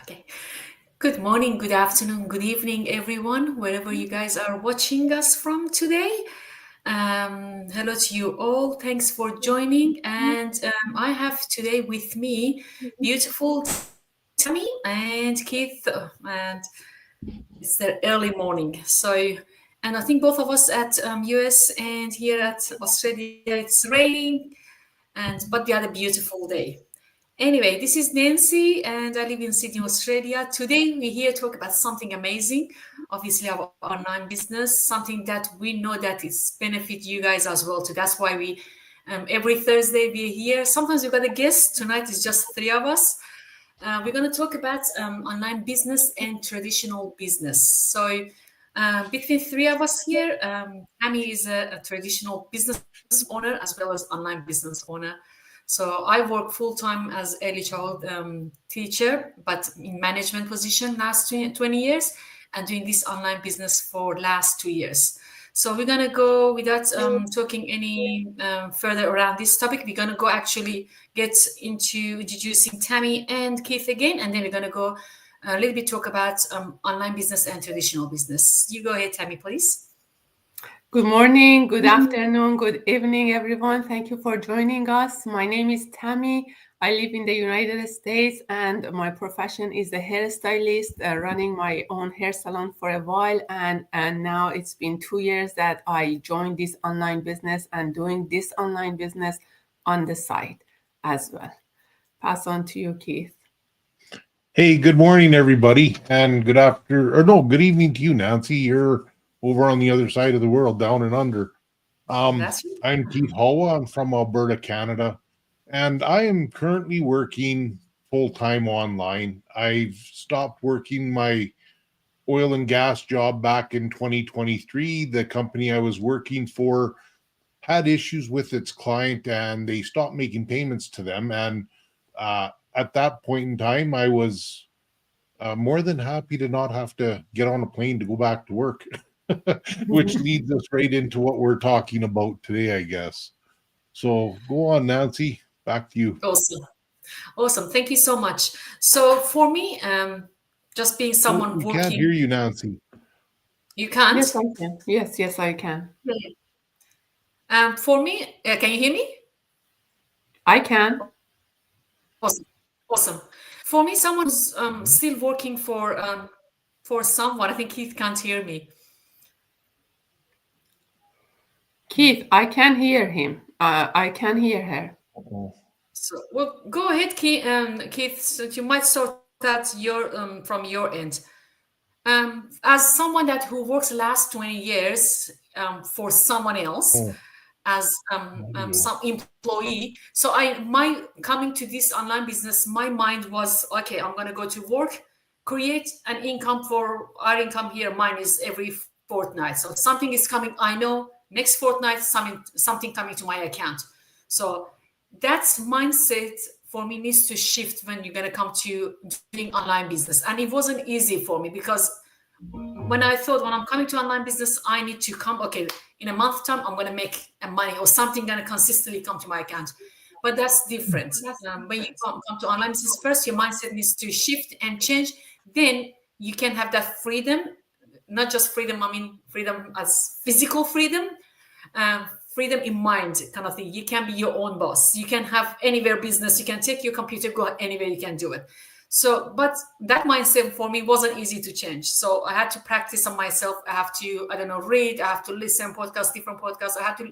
Okay. Good morning, good afternoon, good evening, everyone, wherever you guys are watching us from today. Hello to you all. Thanks for joining. And I have today with me beautiful Tammy and Keith. And it's their early morning. And I think both of us at US and here at Australia, it's raining, but we had a beautiful day. Anyway, this is Nancy, and I live in Sydney, Australia. Today, we're here to talk about something amazing. Obviously, our online business, something that we know that it's benefit you guys as well. Too. That's why we every Thursday we're here. Sometimes we've got a guest. Tonight is just three of us. We're going to talk about online business and traditional business. So, between three of us here, Amy is a traditional business owner as well as online business owner. So I work full time as early child teacher, but in management position last 20 years, and doing this online business for last 2 years. So we're gonna go without talking any further around this topic. We're gonna go actually get into introducing Tammy and Keith again, and then we're gonna go a little bit talk about online business and traditional business. You go ahead, Tammy, please. Good morning, good afternoon, good evening, everyone. Thank you for joining us. My name is Tammy. I live in the United States and my profession is a hairstylist, running my own hair salon for a while. And now it's been 2 years that I joined this online business and doing this online business on the side as well. Pass on to you, Keith. Hey, good morning, everybody, and good evening to you, Nancy. You're over on the other side of the world, down and under. That's I'm Keith Hawa. I'm from Alberta, Canada, and I am currently working full time online. I've stopped working my oil and gas job back in 2023. The company I was working for had issues with its client, and they stopped making payments to them. And at that point in time, I was more than happy to not have to get on a plane to go back to work, which leads us right into what we're talking about today, I guess. So go on, Nancy. Back to you. awesome. Awesome. Thank you so much. So for me, just being Oh, someone we can't hear working, you, Nancy. you can't. Yes, I can. Yes, I can. For me, can you hear me? I can. Awesome. Awesome. For me, someone who's still working for someone, I think Keith can't hear me. Keith, I can hear him. I can hear her. Oh, So, well, go ahead, Keith. So you might sort out from your end. As someone that who works last 20 years for someone else, oh, as audio. some employee. So my coming to this online business, my mind was okay. I'm gonna go to work, create an income for our income here. Mine is every fortnight. So something is coming. I know next fortnight something coming to my account. So that's mindset for me needs to shift when you're gonna come to doing online business. And it wasn't easy for me because when I thought when I'm coming to online business, I need to come, okay, in a month time, I'm going to make a money or something going to consistently come to my account. But that's different. When you come to online business first, your mindset needs to shift and change. Then you can have that freedom, not just freedom, I mean, freedom as physical freedom, freedom in mind kind of thing. You can be your own boss. You can have anywhere business. You can take your computer, go anywhere, you can do it. So, but that mindset for me wasn't easy to change. So I had to practice on myself. I have to, I don't know, read. I have to listen podcasts, different podcasts. I had to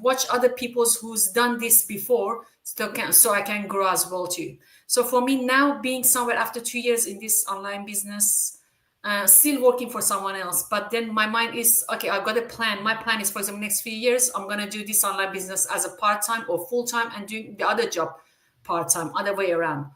watch other people's who's done this before, so I can grow as well too. So for me now, being somewhere after 2 years in this online business, still working for someone else, but then my mind is okay. I've got a plan. My plan is, for example, next few years, I'm gonna do this online business as a part time or full time, and doing the other job part time, other way around.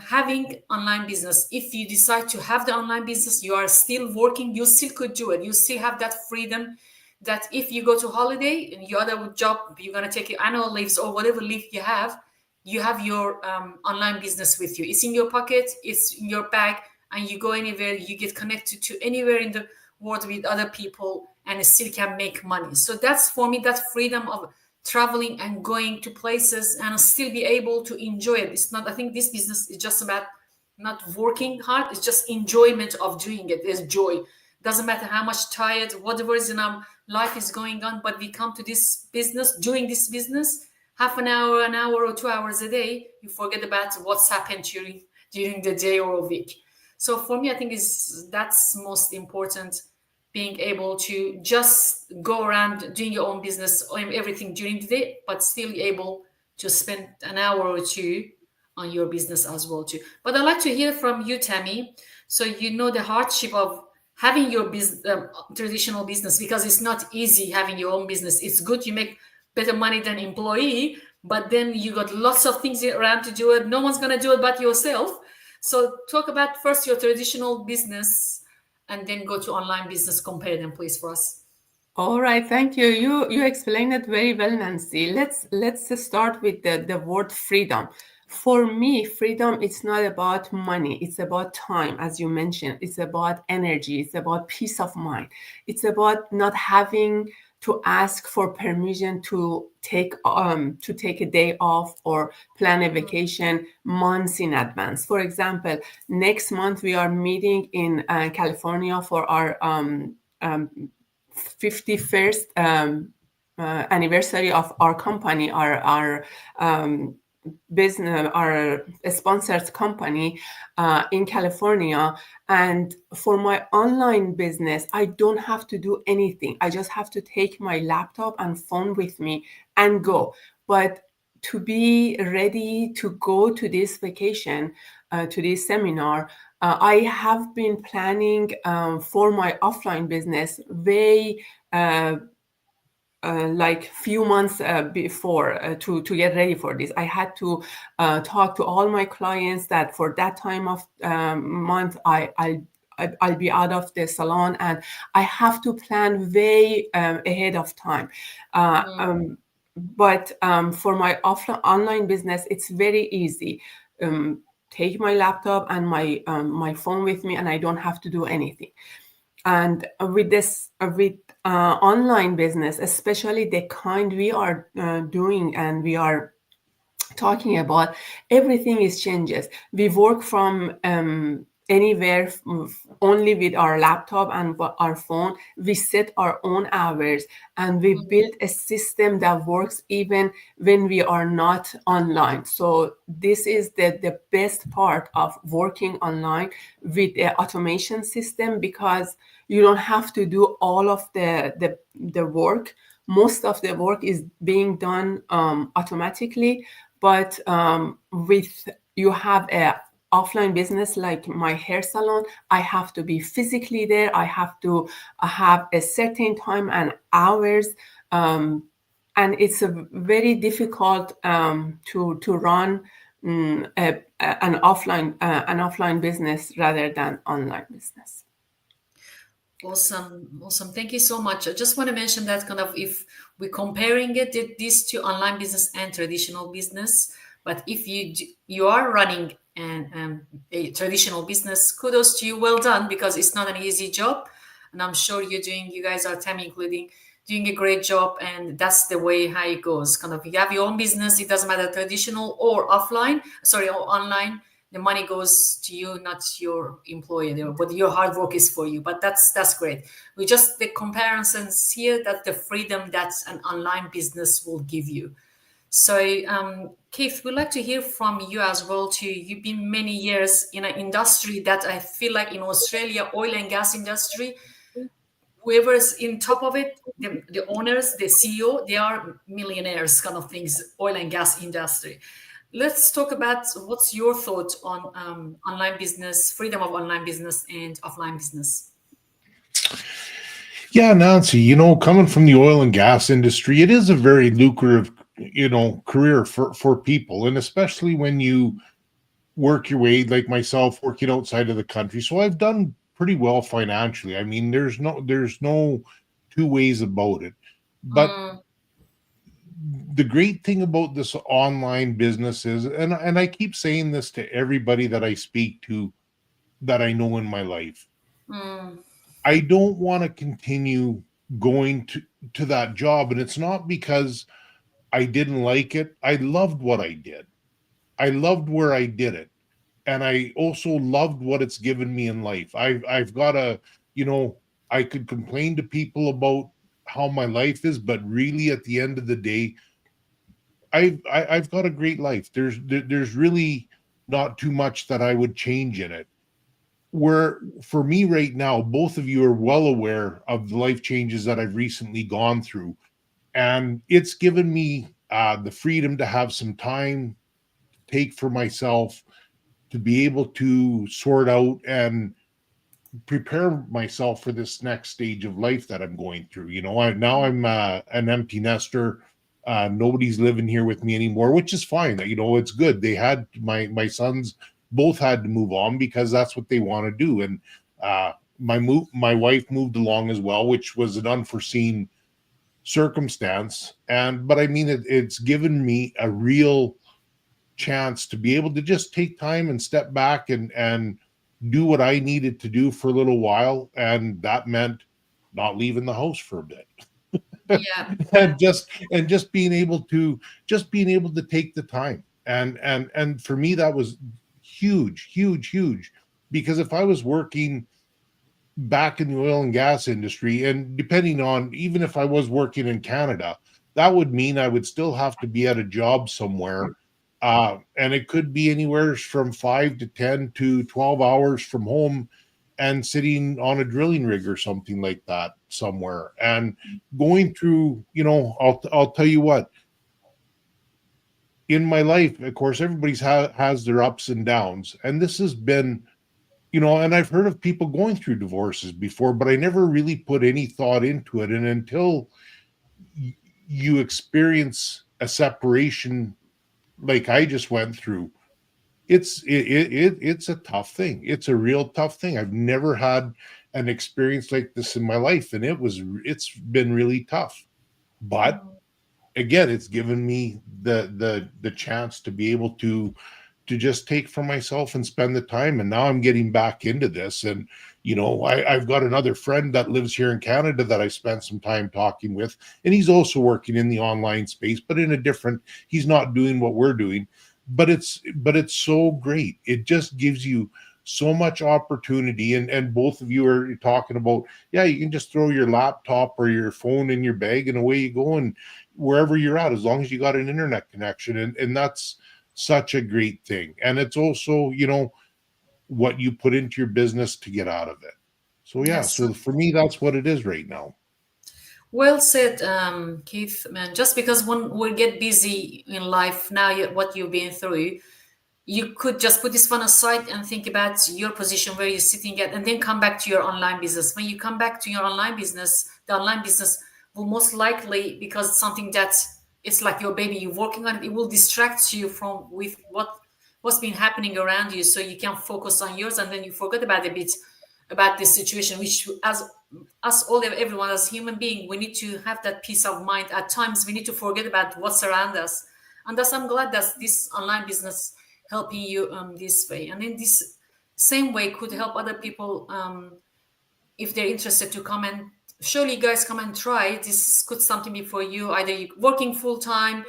Having online business, if you decide to have the online business, you are still working, you still could do it. You still have that freedom that if you go to holiday and your other job, you're going to take your annual leaves or whatever leave you have your online business with you. It's in your pocket, it's in your bag, and you go anywhere, you get connected to anywhere in the world with other people and still can make money. So that's for me, that freedom of traveling and going to places and still be able to enjoy it. It's not, I think this business is just about not working hard, it's just enjoyment of doing it. There's joy. Doesn't matter how much tired, whatever is in our life is going on, but we come to this business, doing this business, half an hour or 2 hours a day, you forget about what's happened during the day or a week. So for me, I think is that's most important, being able to just go around doing your own business or everything during the day, but still able to spend an hour or two on your business as well too. But I'd like to hear from you, Tammy. So you know the hardship of having your traditional business, because it's not easy having your own business. It's good, you make better money than employee, but then you got lots of things around to do it. No one's gonna do it but yourself. So talk about first your traditional business and then go to online business. Compare them, please, for us. All right, thank you. You explained it very well, Nancy. Let's start with the word freedom. For me, freedom it's not about money. It's about time, as you mentioned. It's about energy. It's about peace of mind. It's about not having to ask for permission to take a day off or plan a vacation months in advance. For example, next month we are meeting in California for our 51st anniversary of our company, our business, our sponsored company in California. And for my online business, I don't have to do anything. I just have to take my laptop and phone with me and go. But to be ready to go to this vacation, to this seminar, I have been planning for my offline business way like few months before to get ready for this. I had to talk to all my clients that for that time of month I'll be out of the salon, and I have to plan way ahead of time. Uh, um, but for my offline online business, it's very easy. Take my laptop and my phone with me, and I don't have to do anything. And with this, with online business, especially the kind we are doing and we are talking about, everything is changes. We work from anywhere, only with our laptop and our phone. We set our own hours, and we build a system that works even when we are not online. So this is the best part of working online with the automation system, because you don't have to do all of the work. Most of the work is being done automatically, but with you have a offline business like my hair salon, I have to be physically there. I have to have a certain time and hours, and it's a very difficult to run an offline business rather than online business. Awesome, awesome. Thank you so much. I just want to mention that kind of if we're comparing these two, online business and traditional business, but if you are running a traditional business, kudos to you. Well done, because it's not an easy job, and I'm sure you guys are, Tammy including, doing a great job, and that's the way how it goes. Kind of, you have your own business. It doesn't matter traditional or offline. Sorry, or online, the money goes to you, not your employer there, but your hard work is for you. But that's great. We just the comparisons here, that the freedom that an online business will give you. So Keith, we'd like to hear from you as well too. You've been many years in an industry that I feel like in Australia, oil and gas industry, whoever's in top of it, the owners, the CEO, they are millionaires kind of things, oil and gas industry. Let's talk about what's your thought on online business, freedom of online business and offline business. Yeah, Nancy, coming from the oil and gas industry, it is a very lucrative, career for people, and especially when you work your way, like myself, working outside of the country. So I've done pretty well financially. I mean, there's no two ways about it. But Mm, the great thing about this online business is, and I keep saying this to everybody that I speak to, that I know in my life, mm, I don't want to continue going to that job. And it's not because I didn't like it. I loved what I did. I loved where I did it. And I also loved what it's given me in life. I've got a, you know, I could complain to people about how my life is, but really at the end of the day, I've got a great life. There's really not too much that I would change in it. Where for me right now, both of you are well aware of the life changes that I've recently gone through, and it's given me the freedom to have some time to take for myself, to be able to sort out and prepare myself for this next stage of life that I'm going through. I'm an empty nester. Nobody's living here with me anymore, which is fine. It's good. They had my sons both had to move on because that's what they want to do, and my wife moved along as well, which was an unforeseen circumstance. But I mean, it's given me a real chance to be able to just take time and step back and do what I needed to do for a little while, and that meant not leaving the house for a bit. Yeah, yeah, And just being able to take the time, and for me that was huge, huge, huge, because if I was working back in the oil and gas industry, and depending on, even if I was working in Canada, that would mean I would still have to be at a job somewhere. And it could be anywhere from 5 to 10 to 12 hours from home, and sitting on a drilling rig or something like that somewhere, and going through, I'll tell you what, in my life, of course, everybody's has their ups and downs, and this has been, and I've heard of people going through divorces before, but I never really put any thought into it. And until you experience a separation like I just went through, it's a tough thing. It's a real tough thing. I've never had an experience like this in my life, and it's been really tough. But again, it's given me the chance to be able to just take for myself and spend the time. And now I'm getting back into this. And, I've got another friend that lives here in Canada that I spent some time talking with, and he's also working in the online space, but in a different, he's not doing what we're doing. But it's so great. It just gives you so much opportunity. And both of you are talking about, yeah, you can just throw your laptop or your phone in your bag and away you go, and wherever you're at, as long as you got an internet connection. And that's such a great thing. And it's also, what you put into your business to get out of it. So yeah, yes. so for me, that's what it is right now. Well said, Keith. Man, just because when we get busy in life now, what you've been through, you could just put this phone aside and think about your position where you're sitting at, and then come back to your online business. When you come back to your online business, the online business will most likely, because it's something that it's like your baby, you're working on it, it will distract you from with what's been happening around you, so you can focus on yours, and then you forget about a bit about this situation, which as us all, everyone as human being, we need to have that peace of mind. At times we need to forget about what's around us, and thus I'm glad that this online business helping you this way, and in this same way could help other people, if they're interested to come and surely guys come and try. This could something be for you, either you working full time,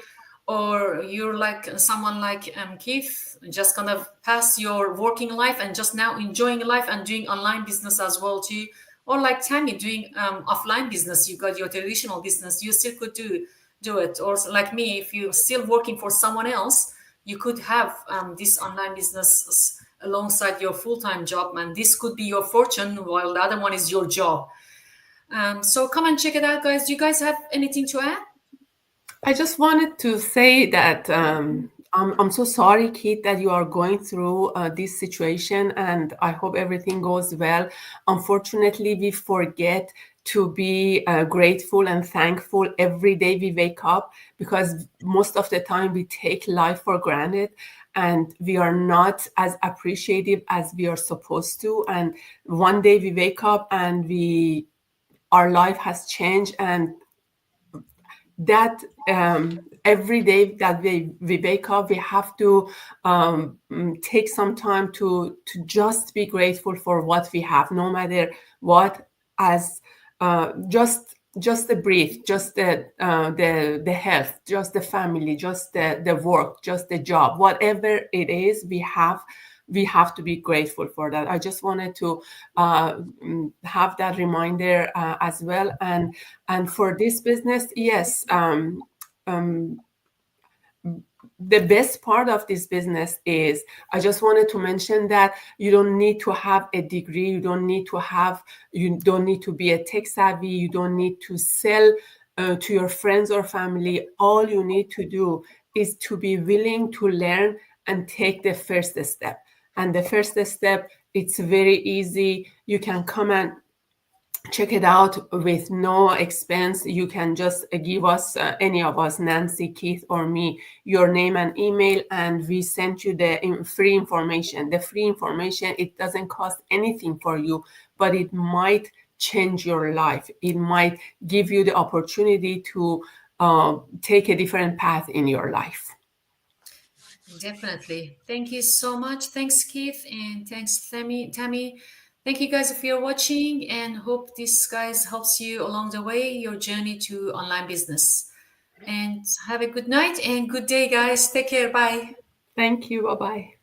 or you're like someone like Keith, just kind of past your working life and just now enjoying life and doing online business as well too, or like Tammy doing offline business. You got your traditional business, you still could do it. Or like me, if you're still working for someone else, you could have this online business alongside your full-time job, and this could be your fortune while the other one is your job. So come and check it out, guys. Do you guys have anything to add? I just wanted to say that I'm so sorry, Keith, that you are going through this situation, and I hope everything goes well. Unfortunately, we forget to be grateful and thankful every day we wake up, because most of the time we take life for granted and we are not as appreciative as we are supposed to. And one day we wake up and our life has changed, and that every day that we wake up, we have to take some time to just be grateful for what we have, no matter what, as just just the breathe, just the health, just the family, just the work, just the job, whatever it is, we have to be grateful for that. I just wanted to have that reminder as well. And for this business, yes, um, the best part of this business is, I just wanted to mention that you don't need to have a degree, you don't need to be a tech savvy, you don't need to sell to your friends or family. All you need to do is to be willing to learn and take the first step. And the first step, it's very easy. You can come and check it out with no expense. You can just give us, any of us, Nancy, Keith, or me, your name and email, and we send you the free information. The free information, it doesn't cost anything for you, but it might change your life. It might give you the opportunity to take a different path in your life. Definitely. Thank you so much. Thanks, Keith, and thanks, Tammy. Thank you guys if you're watching, and hope this guys helps you along the way, your journey to online business. And have a good night and good day, guys. Take care. Bye. Thank you. Bye bye.